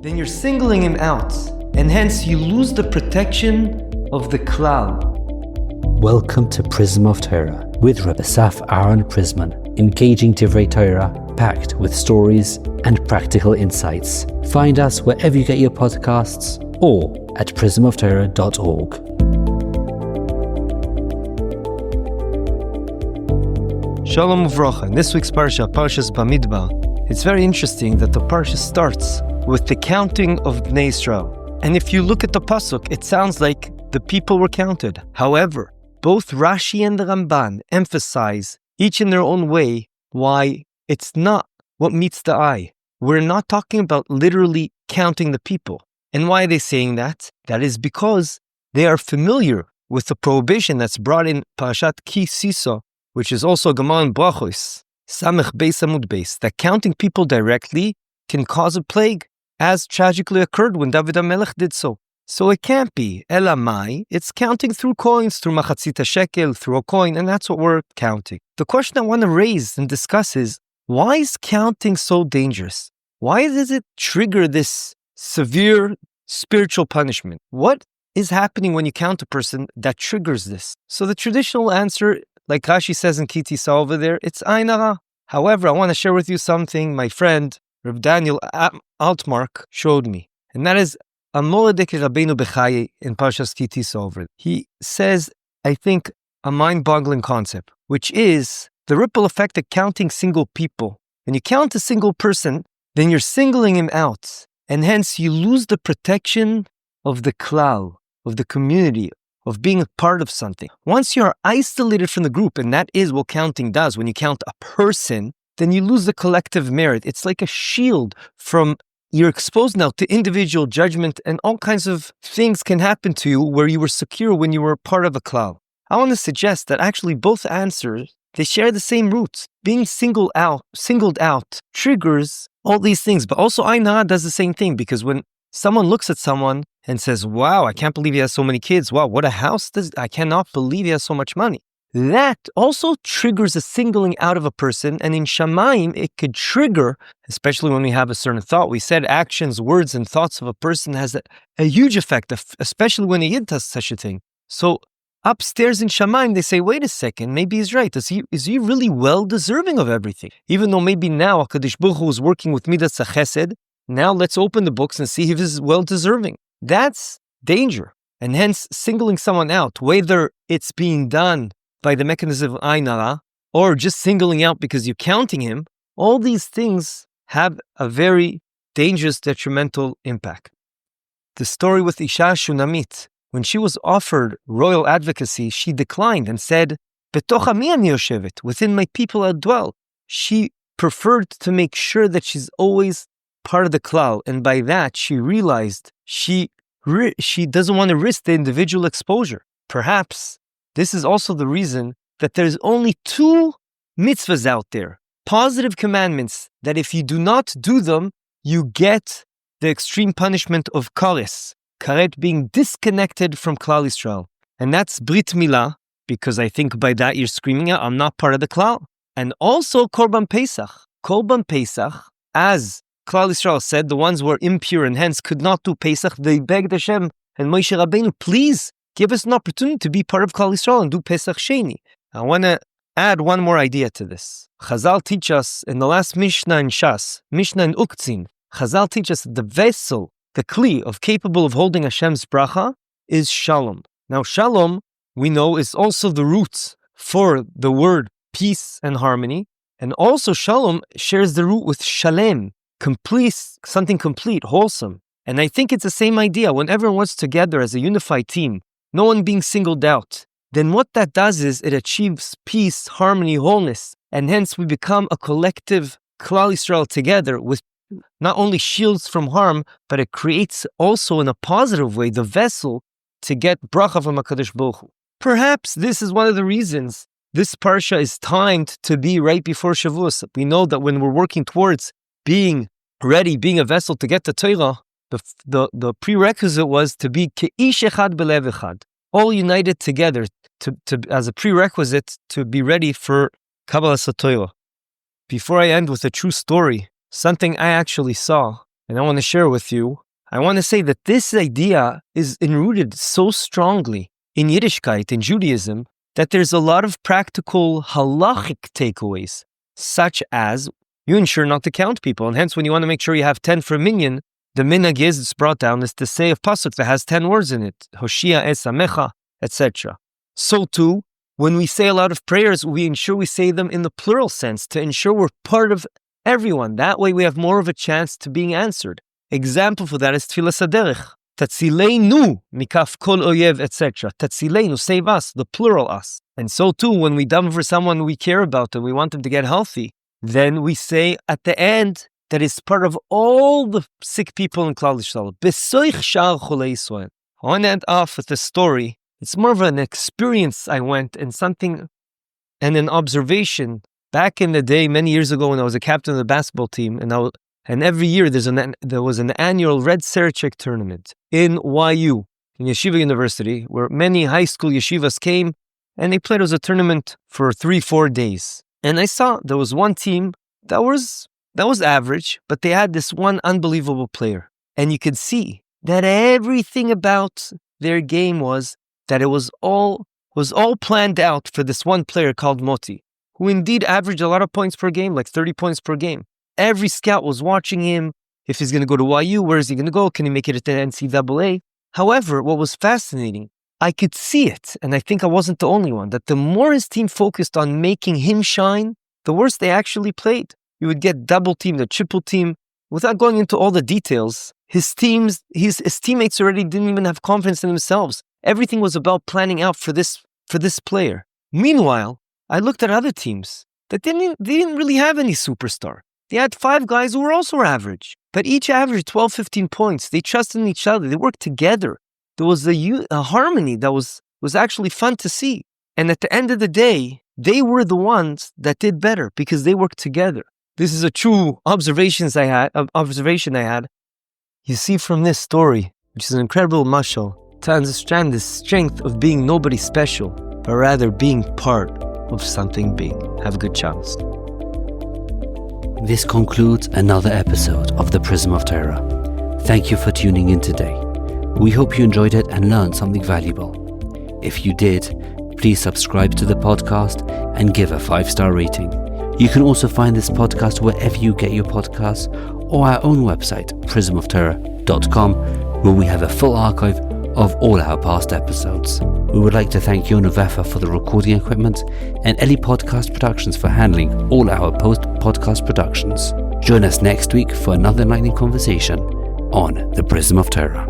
then you're singling him out, and hence you lose the protection of the klal. Welcome to Prism of Torah with Rabbi Saf Aaron Prisman, engaging Divrei Torah, packed with stories and practical insights. Find us wherever you get your podcasts or at prismoftorah.org. Shalom Uvrocha. In this week's Parsha, Parshas Bamidbar, it's very interesting that the Parsha starts with the counting of Bnei Israel. And if you look at the Pasuk, it sounds like the people were counted. However, both Rashi and the Ramban emphasize, each in their own way, why it's not what meets the eye. We're not talking about literally counting the people. And why are they saying that? That is because they are familiar with the prohibition that's brought in Parashat Ki Sisa, which is also Gemara in Brachos, Samech Beis Amud Beis, that counting people directly can cause a plague, as tragically occurred when David HaMelech did so. So it can't be Elamai, it's counting through coins, through Machatzita Shekel, through a coin, and that's what we're counting. The question I want to raise and discuss is, why is counting so dangerous? Why does it trigger this severe spiritual punishment? What is happening when you count a person that triggers this? So the traditional answer, like Rashi says in Ki Tisa over there, it's Ain Hara. However, I want to share with you something my friend, Rav Daniel Altmark, showed me. And that is a Moradek Rabeinu Bechayi in Parshas Ki Tisa over. He says, I think, a mind-boggling concept, which is the ripple effect of counting single people. When you count a single person, then you're singling him out. And hence you lose the protection of the klal, of the community, of being a part of something. Once you're isolated from the group, and that is what counting does, when you count a person, then you lose the collective merit. It's like a shield from, you're exposed now to individual judgment, and all kinds of things can happen to you where you were secure when you were part of a klal. I want to suggest that actually both answers, they share the same roots. Being singled out triggers all these things, but also Ain Hara does the same thing, because when someone looks at someone and says, wow, I can't believe he has so many kids. Wow, what a house. I cannot believe he has so much money. That also triggers a singling out of a person. And in Shamayim, it could trigger, especially when we have a certain thought. We said actions, words, and thoughts of a person has a huge effect, especially when a Yid does such a thing. So upstairs in Shamayim, they say, wait a second, maybe he's right. Is he really well deserving of everything? Even though maybe now HaKadosh Baruch Hu is working with Midas HaChesed, now let's open the books and see if he's well deserving. That's danger. And hence, singling someone out, whether it's being done by the mechanism of Ain Hara or just singling out because you're counting him, all these things have a very dangerous, detrimental impact. The story with Isha Shunamit, when she was offered royal advocacy, she declined and said, Betoch ami ani yoshevet, within my people I dwell. She preferred to make sure that she's always part of the klal, and by that she realized she doesn't want to risk the individual exposure. Perhaps this is also the reason that there's only 2 mitzvahs out there, positive commandments, that if you do not do them, you get the extreme punishment of kares, karet being disconnected from Klal Yisrael. And that's Brit Milah, because I think by that you're screaming out, I'm not part of the klal. And also Korban Pesach. Korban Pesach, as Klal Yisrael said, the ones who were impure and hence could not do Pesach, they begged Hashem and Moshe Rabbeinu, please give us an opportunity to be part of Klal Yisrael and do Pesach Sheni. I want to add one more idea to this. Chazal teach us in the last Mishnah in Shas, Mishnah in Uktzin, Chazal teach us that the vessel, the kli of capable of holding Hashem's bracha is shalom. Now shalom, we know, is also the root for the word peace and harmony. And also shalom shares the root with shalem, complete, something complete, wholesome. And I think it's the same idea. When everyone works together as a unified team, no one being singled out, then what that does is it achieves peace, harmony, wholeness. And hence we become a collective Klal Yisrael together with not only shields from harm, but it creates also in a positive way the vessel to get bracha from HaKadosh Baruch Hu. Perhaps this is one of the reasons this parsha is timed to be right before Shavuos. We know that when we're working towards being ready, being a vessel to get the Torah, the prerequisite was to be ke'ish echad belev echad, all united together to as a prerequisite to be ready for Kabbalas Torah. Before I end with a true story, something I actually saw and I want to share with you. I want to say that this idea is enrooted so strongly in Yiddishkeit, in Judaism, that there's a lot of practical halachic takeaways, such as you ensure not to count people, and hence when you want to make sure you have 10 for a minyan, the minhag it's brought down is to say a pasuk that has 10 words in it, Hoshia es amecha, etc. So too, when we say a lot of prayers, we ensure we say them in the plural sense to ensure we're part of everyone. That way we have more of a chance to being answered. Example for that is Tfilas Haderech. Tatzileinu mikaf kol oyev, etc. Tatzileinu, save us, the plural us. And so too, when we daven for someone we care about and we want them to get healthy, then we say at the end that is part of all the sick people in Klal Yisrael. Besoich shar chulei Yisrael. I want to end off with a story. It's more of an experience I went and something and an observation. Back in the day, many years ago, when I was a captain of the basketball team, and every year there was an annual Red Serachek tournament in YU, in Yeshiva University, where many high school yeshivas came, and they played. It was a tournament for 3-4 days. And I saw there was one team that was average, but they had this one unbelievable player. And you could see that everything about their game was that it was all planned out for this one player called Moti, who indeed averaged a lot of points per game, like 30 points per game. Every scout was watching him. If he's going to go to YU, where is he going to go? Can he make it at the NCAA? However, what was fascinating, I could see it, and I think I wasn't the only one, that the more his team focused on making him shine, the worse they actually played. You would get double teamed, or triple team. Without going into all the details, his teammates already didn't even have confidence in themselves. Everything was about planning out for this player. Meanwhile, I looked at other teams that didn't really have any superstar. They had 5 guys who were also average, but each averaged 12, 15 points. They trusted in each other. They worked together. There was a harmony that was actually fun to see. And at the end of the day, they were the ones that did better because they worked together. This is a true observation I had. You see from this story, which is an incredible mashal, to understand the strength of being nobody special, but rather being part of something big. Have a good chance. This concludes another episode of the Prism of Torah. Thank you for tuning in today. We hope you enjoyed it and learned something valuable. If you did, please subscribe to the podcast and give a 5-star rating. You can also find this podcast wherever you get your podcasts or our own website, prismoftorah.com, where we have a full archive of all our past episodes. We would like to thank Yona Vefa for the recording equipment and Eli Podcast Productions for handling all our post-podcast productions. Join us next week for another enlightening conversation on the Prism of Torah.